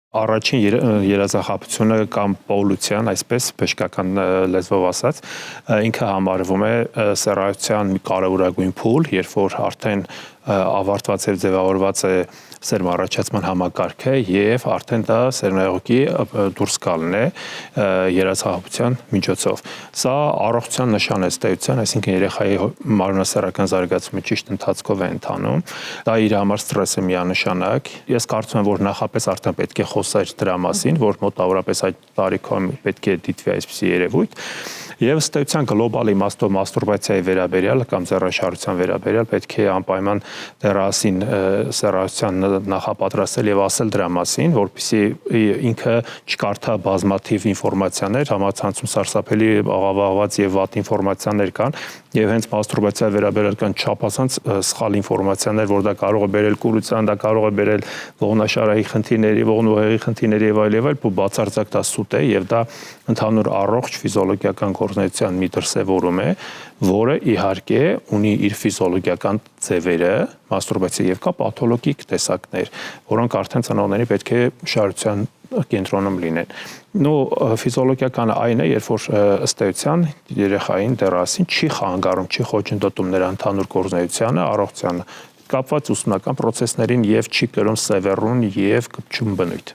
Առաջին երազախախությունը կամ պոլյուցիան, այսպես բժշկական լեզվով ասած, ինքը համարվում է սեռայության մի կարևորագույն փուլ, երբ որ արդեն ավարտված եւ ձևավորված է սերմ առաջացման համակարգը եւ արդեն դա սերմնայողքի դուրս գալն է երազախախության միջոցով։ Սա առողջության նշան է ստեյության, այսինքն երեխայի մարմնասեռական զարգացումը ճիշտ ընթացքով է ընթանում։ Դա իր համար ստրես է միանշանակ։ Ես կարծում եմ, որ նախապես արդեն պետք է խոսել դրա մասին, որ մոտավորապես այդ տարիքում պետք է դիտվի այսպիսի երևույթ։ Եվ ըստ գլոբալ իմաստով մաստուրբացիայի վերաբերյալ կամ ձեռաշարության վերաբերյալ պետք է անպայման դեռասին սեռայության նախապատրաստել եւ ասել դրա մասին, որպեսզի ինքը չկարդա բազմաթիվ ինֆորմացիաներ, համացանցում սարսափելի աղավաղված եւ վատ ինֆորմացիաներ կան, եւ հենց մաստուրբացիայի վերաբերյալ կան չափազանց սխալ ինֆորմացիաներ, որ դա կարող է բերել կուրության, դա կարող է բերել ողնաշարայի խնդիրների, ողնուղեղի խնդիրների եւ այլ, ու բացարձակ դա սուտ է եւ դա ընդհանուր առողջ ֆիզիոլոգիական գործունեության մի դրսևորում է, որը իհարկե ունի իր ֆիզիոլոգիական ձևերը, մաստուրբացիա եւ կա պաթոլոգիկ տեսակներ, որոնք արդեն ծնողների պետք է շարության կենտրոնում լինեն։ Ֆիզիոլոգիական այն է, երբ որ ըստ էության երեխային դեռասին չի խանգարում, չի խոչընդոտում նրա ընդհանուր գործունեությանը, առողջությանը, կապված ուսումնական պրոցեսներին եւ չի կրում սևեռուն եւ կպչուն բնույթ։